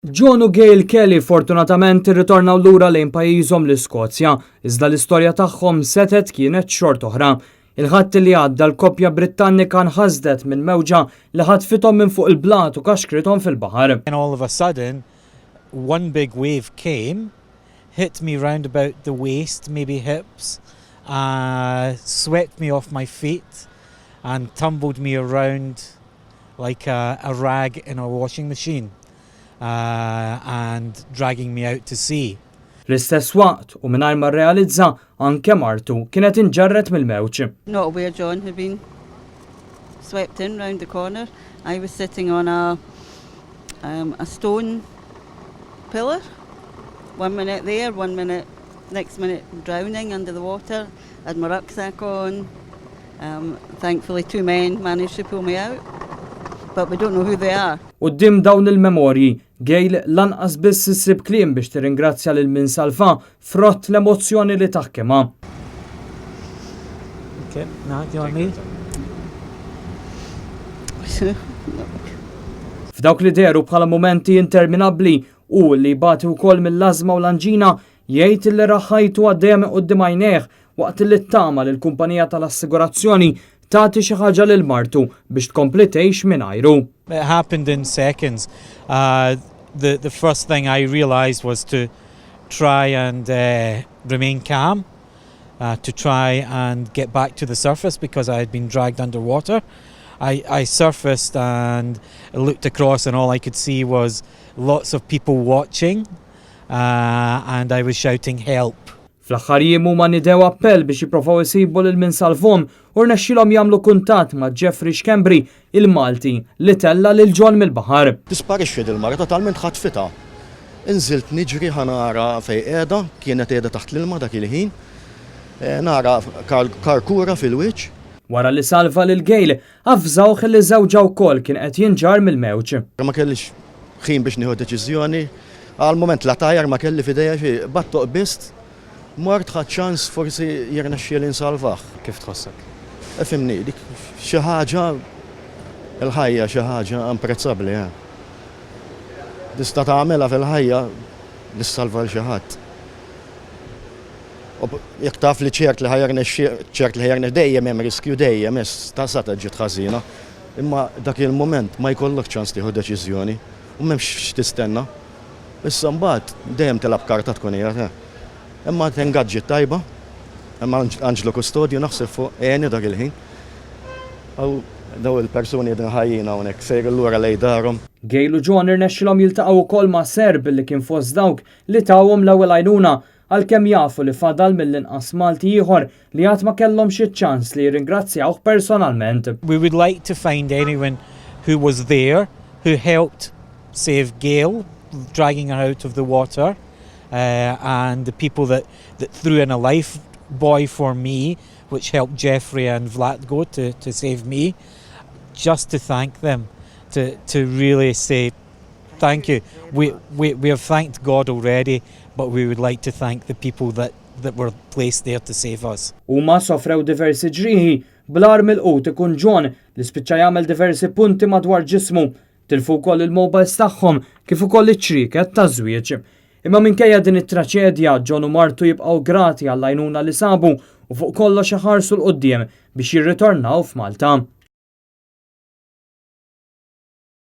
John u Gail Kelly fortunatament irritornaw lura lejn pajjiżhom l-Iskozja, iżda l-istorja tagħhom setet kienet xort oħra. Il-ħadd li għadda l-koppja Brittannika nħasdet minn mewġa li ħatfithom minn fuq il-blat u kaxkrithom fil-baħar. And all of a sudden, one big wave came, hit me round about the waist, maybe hips, swept me off my feet and tumbled me around like a rag in a washing machine. And dragging me out to sea. L-istess waqt u mingħajr ma rrealizza anke martu kienet inġarret mill-mewġ. Not where John had been swept in round the corner. I was sitting on a stone pillar. 1 minute there, 1 minute, next minute drowning under the water. I had my rucksack on. Thankfully 2 men managed to pull me out. But we don't know who they are. Quddiem dawn il-memorji, Gail lanqas biss issib kliem biex tirringrazzja lil min salfa frott l-emozzjoni li taħkemha. Okay, now do you want me? F'dawk li deru bħala momenti interminabbli u li bati wkoll mill-lażma u l-anġina jgħid li raħħajtu għaddejjem quddiem għajnejh waqt li ttama lill kumpanija tal-assigurazzjoni tagħti xi ħaġa lil martu biex tkompli tgħix mingħajru. It happened in seconds. The first thing I realized was to try and remain calm, to try and get back to the surface because I had been dragged underwater. I surfaced and looked across and all I could see was lots of people watching and I was shouting help. Fl-aħħar jiem huma nidew appell biex jippruvaw isibu lil min salfhom u rnexxilhom jagħmlu kuntatt ma' Jeffrey Schembri, il-Malti li tella lil John mill-baħar. Tisparixxiet il-mara totalment ħatfitha. Inżilt niġri ħanara fejn qiegħda, kienet qiegħda taħt l-ilma dak il-ħin. Nara karkura fil-wiċċ. Wara li salva lil Gail, avżawh li żewġha wkoll kien qed jinġar mill-mewġ. Ma kellix ħin biex nieħu deċiżjoni. Għal-moment la tajjar ma kelli f'idejja xi battoq bist. Mort ħadd ċans forsi jirnexxiel insalvaħ. Kif tħossek? Fimni, dik xi ħaġa il-ħajja xi ħaġa imprezzabbli. Tista' tagħmilha fil-ħajja li ssalva l xi ħadd. Jekk taf li ċert li ħajjarnex dejjem hemm riskju dejjem ta' sa ġiet ħażina. Imma dak il-mument ma jkollok ċans tieħu deċiżjoni u m'hemmx x'tistenna. Issa mbagħad dejjem tilab karta tkun hija. Imma tengaġġi tajba, imma Angelo Kustodju naħseb fuq għeni dak il-ħin. Aw daw il-persuni din ħajjina hawnhekk sejr lura lejn darhom. Gail u John irnexxilhom jiltaqgħu wkoll ma' Serb li kien fost dawk li tawhom l-ewwel għajnuna għalkemm jafu li fadal mill-inqas Malti ieħor li għad ma kellhom xi ċans li jirringrazzjawh personalment. We would like to find anyone who was there, who helped save Gail, dragging her out of the water. And the people that threw in a life buoy for me, which helped Jeffrey and Vlatko to save me, just to thank them, to really say thank you. We have thanked God already, but we would like to thank the people that were placed there to save us. Huma sofrew diversi ġrieħi bl-arm il-qut ikun John li spiċċa jagħmel diversi punti madwar ġismu, tilfu wkoll il-mobiles tagħhom kif ukoll iċ-ċriket taż-żwieġ. Imma minkejja din it-traċedja John u martu jibqgħu grati għall-għajnuna li sabu u fuq kollox iħarsu l-qudiem biex jirritornaw f'Malta.